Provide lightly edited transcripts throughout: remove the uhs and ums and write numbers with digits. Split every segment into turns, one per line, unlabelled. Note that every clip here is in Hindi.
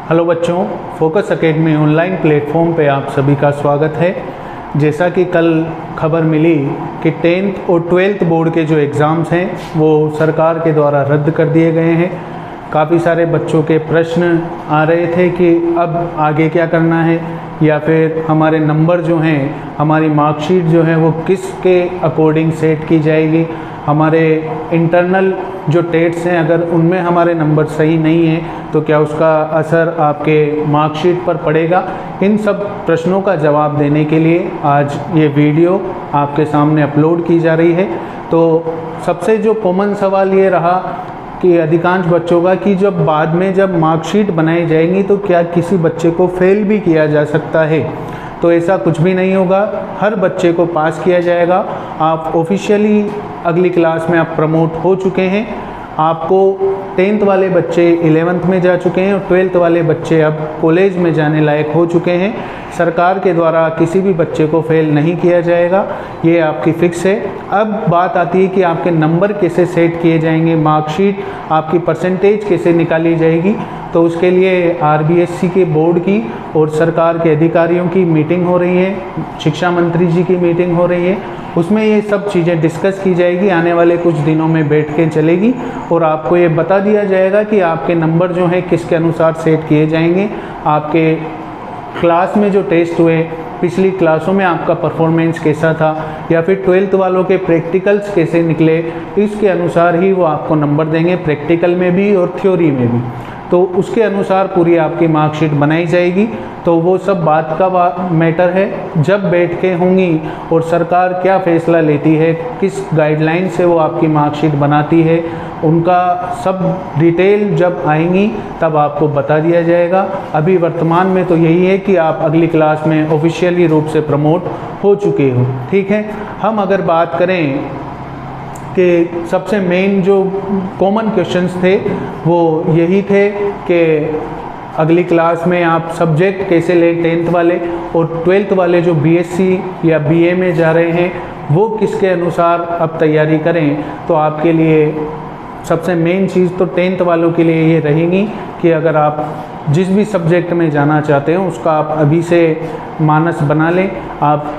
हेलो बच्चों, फोकस एकेडमी ऑनलाइन प्लेटफॉर्म पे आप सभी का स्वागत है। जैसा कि कल खबर मिली कि 10th और 12th बोर्ड के जो एग्ज़ाम्स हैं वो सरकार के द्वारा रद्द कर दिए गए हैं। काफ़ी सारे बच्चों के प्रश्न आ रहे थे कि अब आगे क्या करना है, या फिर हमारे नंबर जो हैं, हमारी मार्कशीट जो है वो किसके अकॉर्डिंग सेट की जाएगी। हमारे इंटरनल जो टेट्स हैं अगर उनमें हमारे नंबर सही नहीं हैं तो क्या उसका असर आपके मार्कशीट पर पड़ेगा। इन सब प्रश्नों का जवाब देने के लिए आज ये वीडियो आपके सामने अपलोड की जा रही है। तो सबसे जो कॉमन सवाल ये रहा कि अधिकांश बच्चों का कि जब बाद में जब मार्कशीट बनाई जाएंगी तो क्या किसी बच्चे को फेल भी किया जा सकता है। तो ऐसा कुछ भी नहीं होगा, हर बच्चे को पास किया जाएगा। आप ऑफिशियली अगली क्लास में आप प्रमोट हो चुके हैं। आपको 10th वाले बच्चे 11th में जा चुके हैं और 12th वाले बच्चे अब कॉलेज में जाने लायक हो चुके हैं। सरकार के द्वारा किसी भी बच्चे को फेल नहीं किया जाएगा, ये आपकी फिक्स है। अब बात आती है कि आपके नंबर कैसे सेट किए जाएंगे, मार्कशीट आपकी परसेंटेज कैसे निकाली जाएगी। तो उसके लिए RBSC के बोर्ड की और सरकार के अधिकारियों की मीटिंग हो रही है, शिक्षा मंत्री जी की मीटिंग हो रही है। उसमें ये सब चीज़ें डिस्कस की जाएगी, आने वाले कुछ दिनों में बैठ के चलेगी और आपको ये बता दिया जाएगा कि आपके नंबर जो हैं किसके अनुसार सेट किए जाएंगे। आपके क्लास में जो टेस्ट हुए, पिछली क्लासों में आपका परफॉर्मेंस कैसा था, या फिर 12th वालों के प्रैक्टिकल्स कैसे निकले, इसके अनुसार ही वो आपको नंबर देंगे, प्रैक्टिकल में भी और थ्योरी में भी। तो उसके अनुसार पूरी आपकी मार्कशीट बनाई जाएगी। तो वो सब बात का मैटर है जब बैठ के होंगी और सरकार क्या फ़ैसला लेती है, किस गाइडलाइन से वो आपकी मार्कशीट बनाती है, उनका सब डिटेल जब आएंगी तब आपको बता दिया जाएगा। अभी वर्तमान में तो यही है कि आप अगली क्लास में ऑफिशियली रूप से प्रमोट हो चुके हो। ठीक है, हम अगर बात करें कि सबसे मेन जो कॉमन क्वेश्चंस थे वो यही थे कि अगली क्लास में आप सब्जेक्ट कैसे लें 10th वाले, और 12th वाले जो BSc या BA में जा रहे हैं वो किसके अनुसार अब तैयारी करें। तो आपके लिए सबसे मेन चीज़ तो 10th वालों के लिए ये रहेगी कि अगर आप जिस भी सब्जेक्ट में जाना चाहते हो उसका आप अभी से मानस बना लें। आप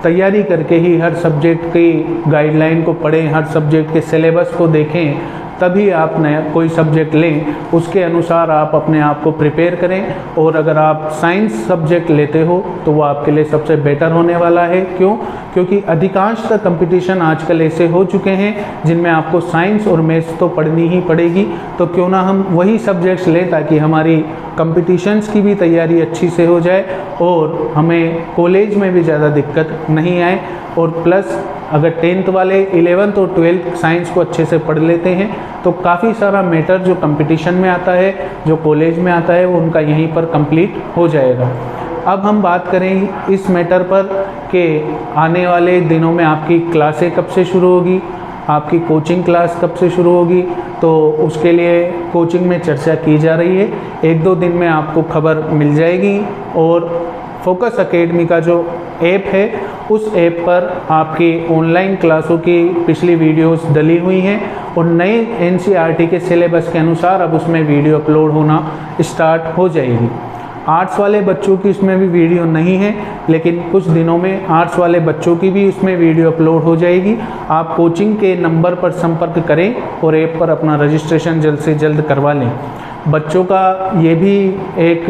तैयारी करके ही हर सब्जेक्ट की गाइडलाइन को पढ़ें, हर सब्जेक्ट के सिलेबस को देखें, तभी आप नया कोई सब्जेक्ट लें, उसके अनुसार आप अपने आप को प्रिपेयर करें। और अगर आप साइंस सब्जेक्ट लेते हो तो वो आपके लिए सबसे बेटर होने वाला है। क्यों? क्योंकि अधिकांशतः कंपटीशन आजकल ऐसे हो चुके हैं जिनमें आपको साइंस और मैथ्स तो पढ़नी ही पड़ेगी। तो क्यों ना हम वही सब्जेक्ट्स लें ताकि हमारी कंपटीशंस की भी तैयारी अच्छी से हो जाए और हमें कॉलेज में भी ज़्यादा दिक्कत नहीं आए। और प्लस अगर 10th वाले 11th और 12th साइंस को अच्छे से पढ़ लेते हैं तो काफ़ी सारा मैटर जो कंपटीशन में आता है, जो कॉलेज में आता है, वो उनका यहीं पर कंप्लीट हो जाएगा। अब हम बात करें इस मैटर पर कि आने वाले दिनों में आपकी क्लासें कब से शुरू होगी, आपकी कोचिंग क्लास कब से शुरू होगी। तो उसके लिए कोचिंग में चर्चा की जा रही है, 1-2 दिन में आपको खबर मिल जाएगी। और फोकस एकेडमी का जो ऐप है उस ऐप पर आपकी ऑनलाइन क्लासों की पिछली वीडियोस डली हुई हैं और नए NCERT के सिलेबस के अनुसार अब उसमें वीडियो अपलोड होना स्टार्ट हो जाएगी। आर्ट्स वाले बच्चों की उसमें भी वीडियो नहीं है, लेकिन कुछ दिनों में आर्ट्स वाले बच्चों की भी उसमें वीडियो अपलोड हो जाएगी। आप कोचिंग के नंबर पर संपर्क करें और ऐप पर अपना रजिस्ट्रेशन जल्द से जल्द करवा लें। बच्चों का ये भी एक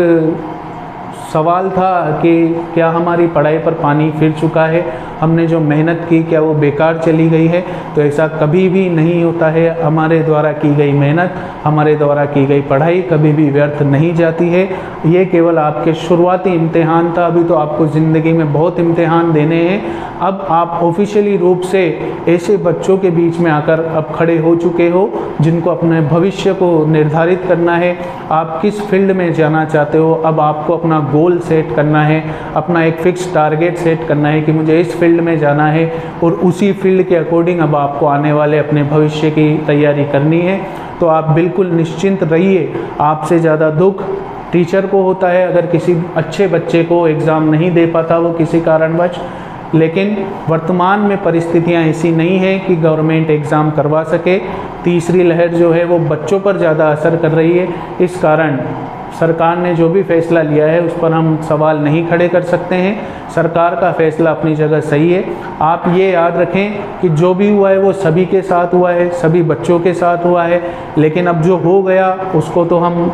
सवाल था कि क्या हमारी पढ़ाई पर पानी फिर चुका है, हमने जो मेहनत की क्या वो बेकार चली गई है। तो ऐसा कभी भी नहीं होता है। हमारे द्वारा की गई मेहनत, हमारे द्वारा की गई पढ़ाई कभी भी व्यर्थ नहीं जाती है। ये केवल आपके शुरुआती इम्तिहान था, अभी तो आपको ज़िंदगी में बहुत इम्तिहान देने हैं। अब आप ऑफिशियली रूप से ऐसे बच्चों के बीच में आकर अब खड़े हो चुके हो जिनको अपने भविष्य को निर्धारित करना है। आप किस फील्ड में जाना चाहते हो, अब आपको अपना गोल सेट करना है, अपना एक फिक्स टारगेट सेट करना है कि मुझे इस फील्ड में जाना है और उसी फील्ड के अकॉर्डिंग अब आपको आने वाले अपने भविष्य की तैयारी करनी है। तो आप बिल्कुल निश्चिंत रहिए। आपसे ज़्यादा दुख टीचर को होता है अगर किसी अच्छे बच्चे को एग्ज़ाम नहीं दे पाता वो किसी कारणवश, लेकिन वर्तमान में परिस्थितियां ऐसी नहीं हैं कि गवर्नमेंट एग्ज़ाम करवा सके। तीसरी लहर जो है वो बच्चों पर ज़्यादा असर कर रही है। इस कारण सरकार ने जो भी फैसला लिया है उस पर हम सवाल नहीं खड़े कर सकते हैं। सरकार का फैसला अपनी जगह सही है। आप ये याद रखें कि जो भी हुआ है वो सभी के साथ हुआ है, सभी बच्चों के साथ हुआ है, लेकिन अब जो हो गया उसको तो हम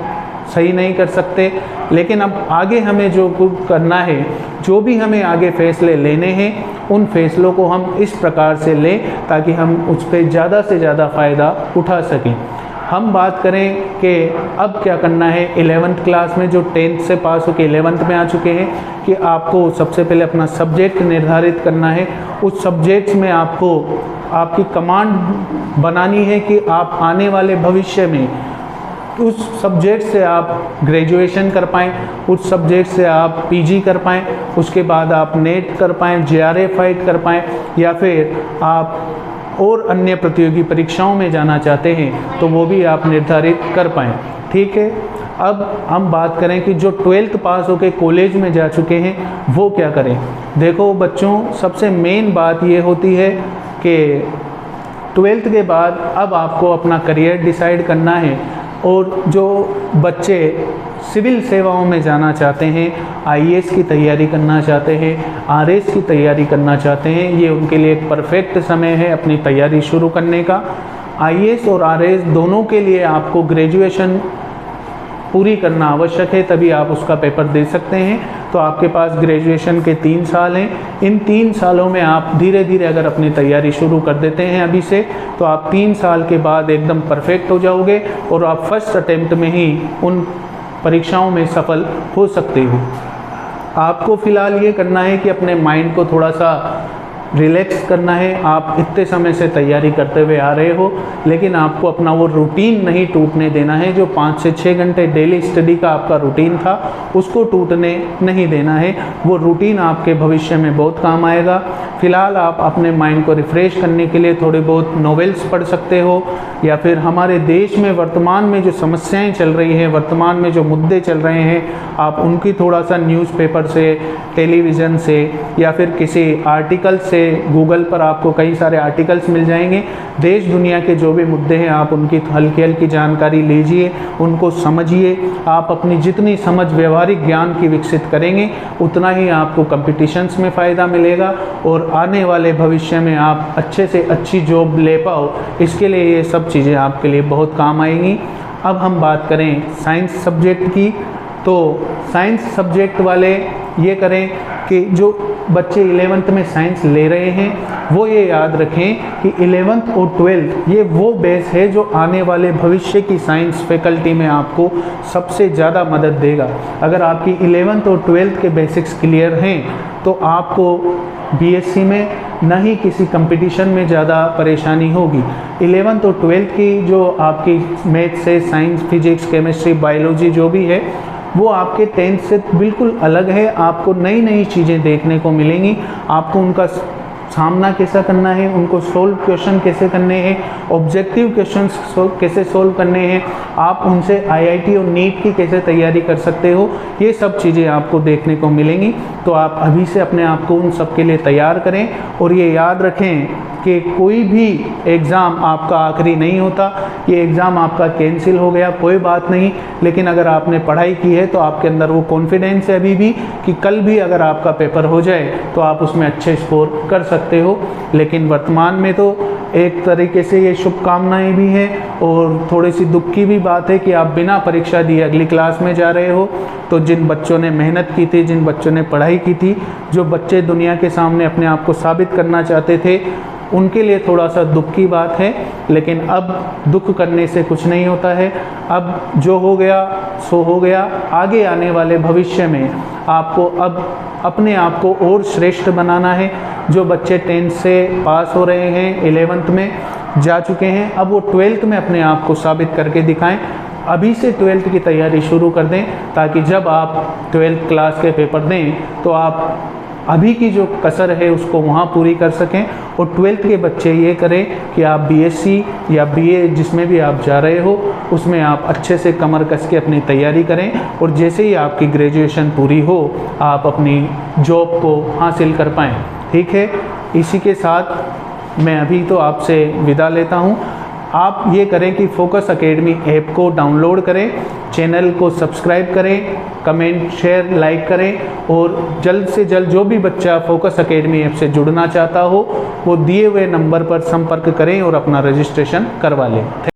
सही नहीं कर सकते। लेकिन अब आगे हमें जो कुछ करना है, जो भी हमें आगे फैसले लेने हैं, उन फैसलों को हम इस प्रकार से लें ताकि हम उस पर ज़्यादा से ज़्यादा फ़ायदा उठा सकें। हम बात करें कि अब क्या करना है 11th क्लास में, जो 10th से पास होकर 11th में आ चुके हैं, कि आपको सबसे पहले अपना सब्जेक्ट निर्धारित करना है। उस सब्जेक्ट्स में आपको आपकी कमांड बनानी है कि आप आने वाले भविष्य में उस सब्जेक्ट से आप ग्रेजुएशन कर पाएँ, उस सब्जेक्ट से आप पीजी कर पाएँ, उसके बाद आप नेट कर पाएँ, जेआरएफ फाइट कर पाएँ, या फिर आप और अन्य प्रतियोगी परीक्षाओं में जाना चाहते हैं तो वो भी आप निर्धारित कर पाएँ। ठीक है, अब हम बात करें कि जो 12th पास होकर कॉलेज में जा चुके हैं वो क्या करें। देखो बच्चों, सबसे मेन बात ये होती है कि 12th के बाद अब आपको अपना करियर डिसाइड करना है। और जो बच्चे सिविल सेवाओं में जाना चाहते हैं, आईएएस की तैयारी करना चाहते हैं, आरएस की तैयारी करना चाहते हैं, ये उनके लिए एक परफेक्ट समय है अपनी तैयारी शुरू करने का। आईएएस और आरएस दोनों के लिए आपको ग्रेजुएशन पूरी करना आवश्यक है, तभी आप उसका पेपर दे सकते हैं। तो आपके पास ग्रेजुएशन के 3 साल हैं। इन 3 सालों में आप धीरे धीरे अगर अपनी तैयारी शुरू कर देते हैं अभी से, तो आप 3 साल के बाद एकदम परफेक्ट हो जाओगे और आप फर्स्ट अटेम्प्ट में ही उन परीक्षाओं में सफल हो सकते हो। आपको फ़िलहाल ये करना है कि अपने माइंड को थोड़ा सा रिलैक्स करना है। आप इतने समय से तैयारी करते हुए आ रहे हो, लेकिन आपको अपना वो रूटीन नहीं टूटने देना है। जो 5 से 6 घंटे डेली स्टडी का आपका रूटीन था उसको टूटने नहीं देना है। वो रूटीन आपके भविष्य में बहुत काम आएगा। फ़िलहाल आप अपने माइंड को रिफ़्रेश करने के लिए थोड़े बहुत नॉवेल्स पढ़ सकते हो, या फिर हमारे देश में वर्तमान में जो समस्याएं चल रही हैं, वर्तमान में जो मुद्दे चल रहे हैं, आप उनकी थोड़ा सा न्यूज़पेपर से, टेलीविज़न से, या फिर किसी आर्टिकल से, गूगल पर आपको कई सारे आर्टिकल्स मिल जाएंगे। देश दुनिया के जो भी मुद्दे हैं आप उनकी हल्की हल्की जानकारी लीजिए, उनको समझिए। आप अपनी जितनी समझ व्यवहारिक ज्ञान की विकसित करेंगे उतना ही आपको कंपटीशंस में फ़ायदा मिलेगा और आने वाले भविष्य में आप अच्छे से अच्छी जॉब ले पाओ। इसके लिए ये सब चीज़ें आपके लिए बहुत काम आएंगी। अब हम बात करें साइंस सब्जेक्ट की, तो साइंस सब्जेक्ट वाले ये करें कि जो बच्चे 11th में साइंस ले रहे हैं वो ये याद रखें कि 11th और 12th ये वो बेस है जो आने वाले भविष्य की साइंस फैकल्टी में आपको सबसे ज़्यादा मदद देगा। अगर आपकी 11th और 12th के बेसिक्स क्लियर हैं तो आपको बीएससी में ना ही किसी कंपटीशन में ज़्यादा परेशानी होगी। 11th और 12th की जो आपकी मैथ्स है, साइंस, फिजिक्स, केमिस्ट्री, बायोलॉजी जो भी है वो आपके 10th से बिल्कुल अलग है। आपको नई नई चीज़ें देखने को मिलेंगी। आपको उनका सामना कैसा करना है, उनको सोल्व क्वेश्चन कैसे करने हैं, ऑब्जेक्टिव क्वेश्चंस कैसे सोल्व करने हैं, आप उनसे आईआईटी और नीट की कैसे तैयारी कर सकते हो, ये सब चीज़ें आपको देखने को मिलेंगी। तो आप अभी से अपने आप को उन सब के लिए तैयार करें और ये याद रखें कि कोई भी एग्ज़ाम आपका आखिरी नहीं होता। ये एग्ज़ाम आपका कैंसिल हो गया कोई बात नहीं, लेकिन अगर आपने पढ़ाई की है तो आपके अंदर वो कॉन्फिडेंस है अभी भी कि कल भी अगर आपका पेपर हो जाए तो आप उसमें अच्छे स्कोर कर सकते हो। लेकिन वर्तमान में तो एक तरीके से ये शुभकामनाएं भी हैं और थोड़ी सी दुख की भी बात है कि आप बिना परीक्षा दिए अगली क्लास में जा रहे हो। तो जिन बच्चों ने मेहनत की थी, जिन बच्चों ने पढ़ाई की थी, जो बच्चे दुनिया के सामने अपने आप को साबित करना चाहते थे, उनके लिए थोड़ा सा दुख की बात है। लेकिन अब दुख करने से कुछ नहीं होता है। अब जो हो गया सो हो गया। आगे आने वाले भविष्य में आपको अब अपने आप को और श्रेष्ठ बनाना है। जो बच्चे 10th से पास हो रहे हैं, 11th में जा चुके हैं, अब वो 12th में अपने आप को साबित करके दिखाएं। अभी से 12th की तैयारी शुरू कर दें ताकि जब आप 12th क्लास के पेपर दें तो आप अभी की जो कसर है उसको वहाँ पूरी कर सकें। और 12th के बच्चे ये करें कि आप बीएससी या बीए जिसमें भी आप जा रहे हो उसमें आप अच्छे से कमर कस के अपनी तैयारी करें और जैसे ही आपकी ग्रेजुएशन पूरी हो आप अपनी जॉब को हासिल कर पाएँ। ठीक है, इसी के साथ मैं अभी तो आपसे विदा लेता हूँ। आप ये करें कि फोकस एकेडमी ऐप को डाउनलोड करें, चैनल को सब्सक्राइब करें, कमेंट शेयर लाइक करें और जल्द से जल्द जो भी बच्चा फोकस एकेडमी ऐप से जुड़ना चाहता हो वो दिए हुए नंबर पर संपर्क करें और अपना रजिस्ट्रेशन करवा लें।